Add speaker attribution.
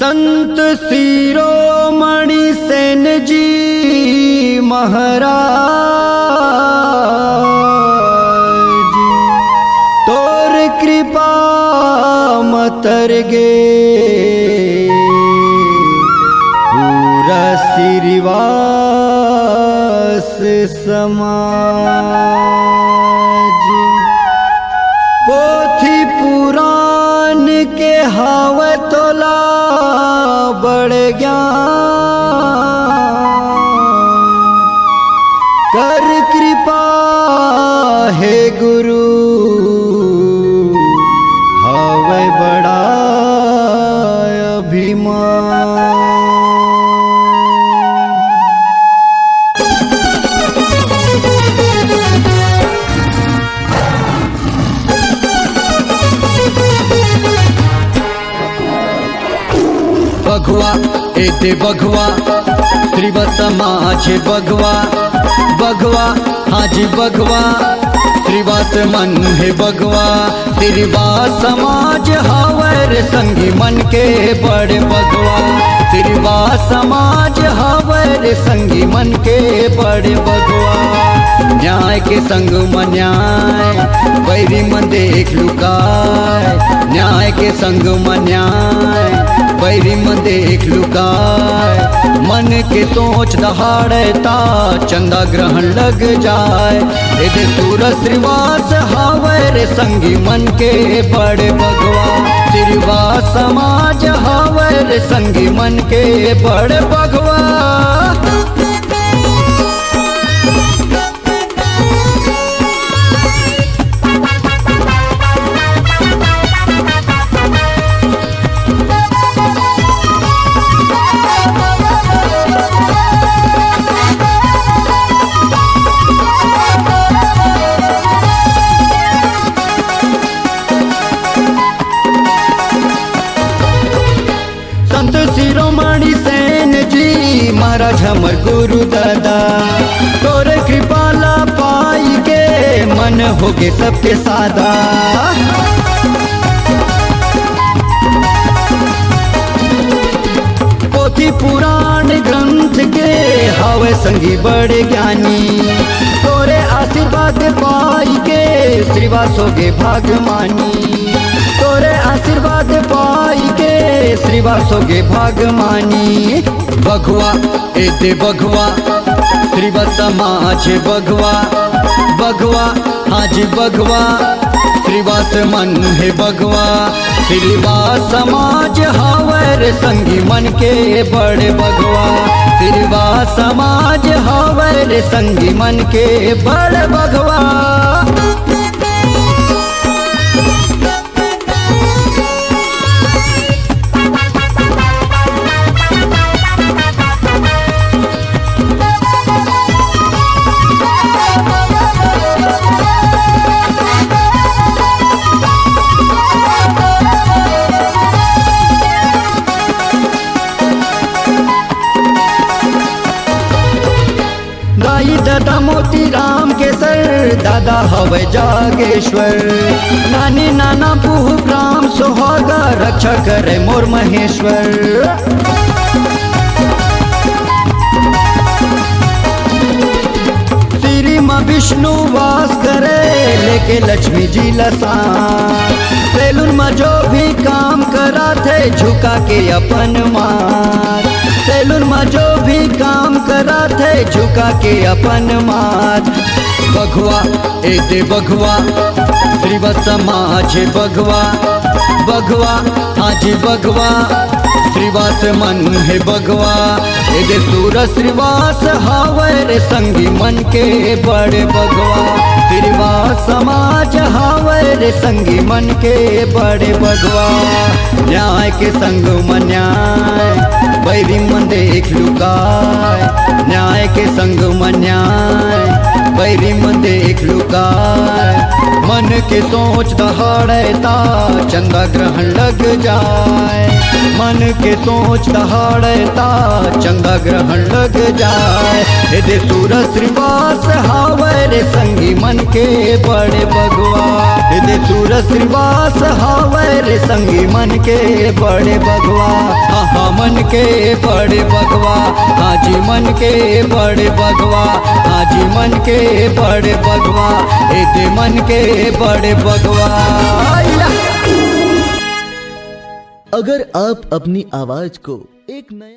Speaker 1: संत शिरोमणि सेन जी महाराज, तोर कृपा मतर गे पूरा श्रीवास समाज। पोथी पुराण के हावे तोला बड़ ज्ञान, कर कृपा हे गुरु हावे बड़ा अभिमान।
Speaker 2: बघवा एते बघवा श्रीवा समाज बघवा, बघवा हाजी बघवा श्रीवास मन है बघवा। श्रीवा समाज हावर संगी मन के बड़े बघवा, श्रीवा समाज हावर संगी मन के बड़े बघवा। न्याय के संग में न्याय बैरी मन देख लुकाय, न्याय के संग में न्याय बैरी मन देख लुकाय। मन के सोच दहाड़ता चंदा ग्रहण लग जाए, यदि सूरज श्रीवास हावर संगी मन के बड़े बघवा। श्रीवा समाज हावर संगी मन के बड़े बघवा।
Speaker 1: संत शिरोमणि सेन जी महाराज हमर गुरु दादा, तोरे कृपाला पाई के मन होगे सबके सादा। पोथी पुराण ग्रंथ के हावे संगी बड़े ज्ञानी, तोरे आशीर्वाद पाई के श्रीवास होगे भागमानी। तोरे आशीर्वाद पाई के श्रीवास होगे भागमानी।
Speaker 2: बघवा एते बघवा श्रीवा समाज बघवा, बघवा हाजी बघवा श्रीवास मन है बघवा। श्रीवा समाज हावर संगी मन के बड़े बघवा, श्रीवा समाज हावर संगी मन के बड़े बघवा।
Speaker 1: दाई दादा मोती राम के सर, दादा हवे जागेश्वर। नानी नाना पुह ग्राम सुहागा, रक्षा करे मोर महेश्वर। श्री माँ विष्णु वास करे लेके लक्ष्मी जी लसान। सैलून में जो भी काम करा थे झुका के अपन मार, सैलून में जो भी काम करा थे झुका के अपन मार।
Speaker 2: बघवा एते बघवा श्रीवा समाज बघवा, बघवा हाजी बघवा श्रीवास मन है बघवा। यदि सूरज श्रीवास हावर संगी मन के बड़े बघवा, श्रीवा समाज हावर संगी मन के बड़े बघवा। न्याय के संग में न्याय बैरी मन देख लुकाय, न्याय के संग में न्याय बैरी मन देख लुकाय। मन के सोच दहाड़ता चंदा ग्रहण लग जाए, मन के सोच दहाड़ता चंदा ग्रहण लग जाए।
Speaker 1: दे सूरज श्रीवास हावे रे संगी मन के बड़े बगवा दे सूरज श्रीवास हावे रे संगी मन के बड़े बगवा हाँ मन के बड़े बगवा हाँ जी मन के बड़े बगवा हाँ जी मन के बड़े बगवा दे मन के बड़े बगवा।
Speaker 3: अगर आप अपनी आवाज को एक नया